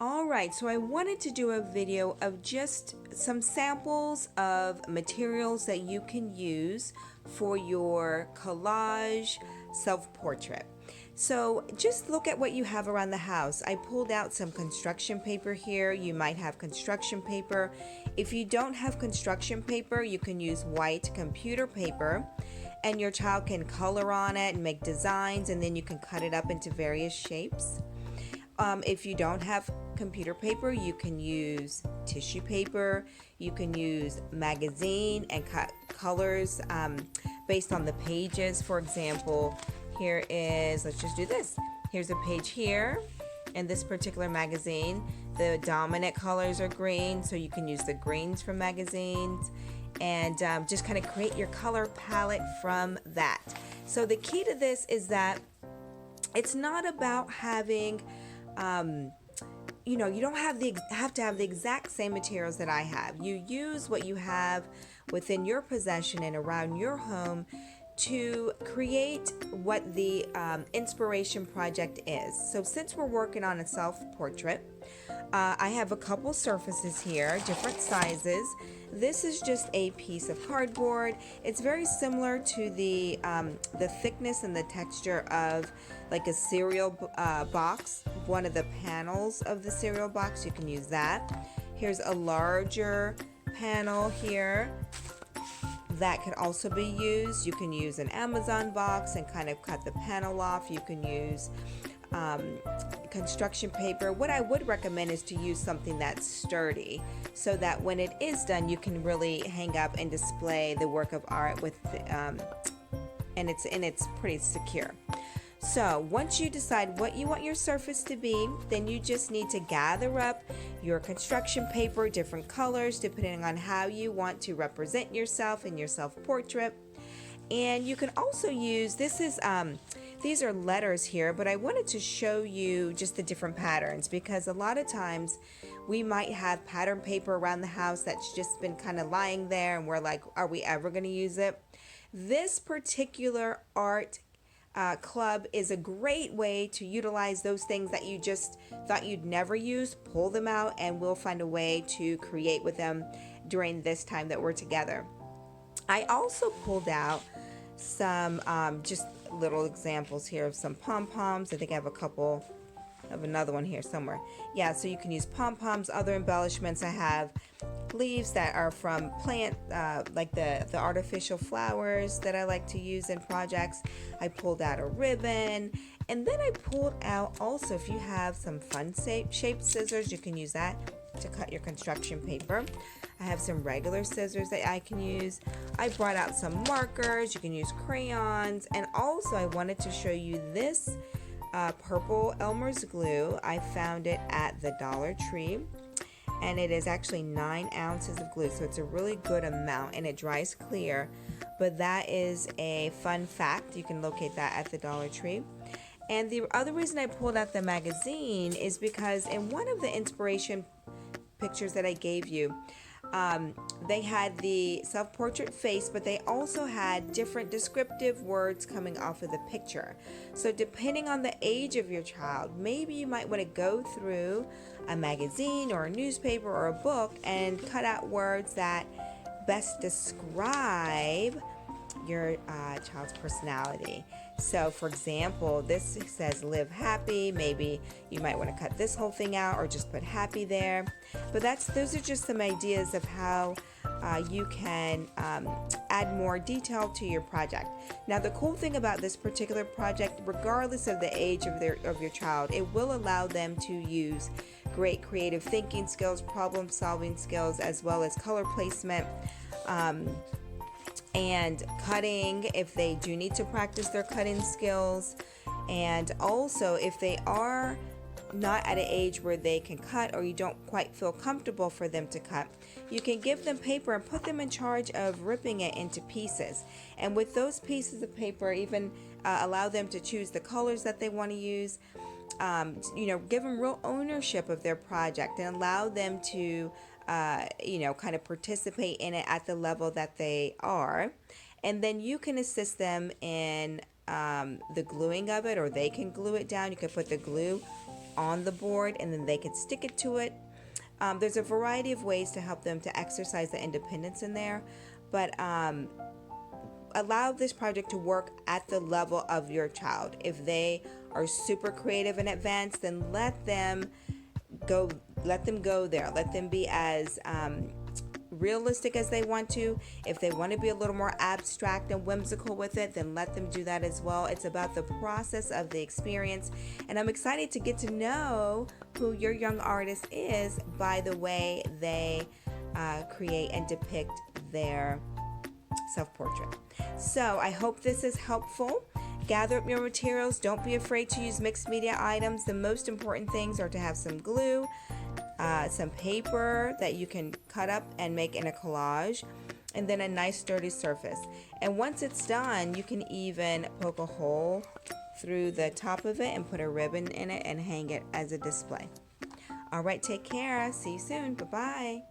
All right, so I wanted to do a video of just some samples of materials that you can use for your collage self-portrait. So just look at what you have around the house. I pulled out some construction paper here. You might have construction paper. If you don't have construction paper, you can use white computer paper and your child can color on it and make designs, and then you can cut it up into various shapes. If you don't have computer paper, you can use tissue paper. You can use magazine and cut colors based on the pages. For example, here is, let's just do this. Here's a page here in this particular magazine. The dominant colors are green, so you can use the greens from magazines and just kind of create your color palette from that. So the key to this is that it's not about having you don't have to have the exact same materials that I have. You use what you have within your possession and around your home to create what the inspiration project is. So since we're working on a self-portrait, I have a couple surfaces here, different sizes. This is just a piece of cardboard. It's very similar to the thickness and the texture of like a cereal box. One of the panels of the cereal box, you can use that. Here's a larger panel here that can also be used. You can use an Amazon box and kind of cut the panel off. You can use construction paper. What I would recommend is to use something that's sturdy so that when it is done, you can really hang up and display the work of art with and it's pretty secure. So once you decide what you want your surface to be, then you just need to gather up your construction paper, different colors depending on how you want to represent yourself in your self-portrait. And you can also use, these are letters here, but I wanted to show you just the different patterns because a lot of times we might have pattern paper around the house that's just been kind of lying there and we're like, are we ever going to use it? This particular art club is a great way to utilize those things that you just thought you'd never use. Pull them out and we'll find a way to create with them during this time that we're together. I also pulled out some just little examples here of some pom-poms. I think I have a couple of another one here somewhere. Yeah, so you can use pom-poms, other embellishments. I have leaves that are from plant, like the artificial flowers that I like to use in projects. I pulled out a ribbon, and then I pulled out also, if you have some fun shaped scissors, you can use that to cut your construction paper. I have some regular scissors that I can use. I brought out some markers. You can use crayons, and also I wanted to show you this purple Elmer's glue. I found it at the Dollar Tree, and it is actually 9 ounces of glue, so it's a really good amount, and it dries clear. But that is a fun fact. You can locate that at the Dollar Tree. And the other reason I pulled out the magazine is because in one of the inspiration pictures that I gave you, they had the self-portrait face, but they also had different descriptive words coming off of the picture. So depending on the age of your child, maybe you might want to go through a magazine or a newspaper or a book and cut out words that best describe your child's personality. So for example, this says live happy. Maybe you might want to cut this whole thing out or just put happy there. But those are just some ideas of how you can add more detail to your project. Now the cool thing about this particular project, regardless of the age of your child, it will allow them to use great creative thinking skills, problem solving skills, as well as color placement, and cutting if they do need to practice their cutting skills. And also if they are not at an age where they can cut, or you don't quite feel comfortable for them to cut, you can give them paper and put them in charge of ripping it into pieces. And with those pieces of paper, even allow them to choose the colors that they want to use. Give them real ownership of their project and allow them to kind of participate in it at the level that they are. And then you can assist them in the gluing of it, or they can glue it down. You can put the glue on the board, and then they could stick it to it. There's a variety of ways to help them to exercise the independence in there, but allow this project to work at the level of your child. If they are super creative and advanced, then let them go there. Let them be as realistic as they want to. If they want to be a little more abstract and whimsical with it, then let them do that as well. It's about the process of the experience, and I'm excited to get to know who your young artist is by the way they create and depict their self-portrait. So I hope this is helpful. Gather up your materials. Don't be afraid to use mixed media items. The most important things are to have some glue, some paper that you can cut up and make in a collage, and then a nice sturdy surface. And once it's done, you can even poke a hole through the top of it and put a ribbon in it and hang it as a display. All right, take care. See you soon. Bye-bye.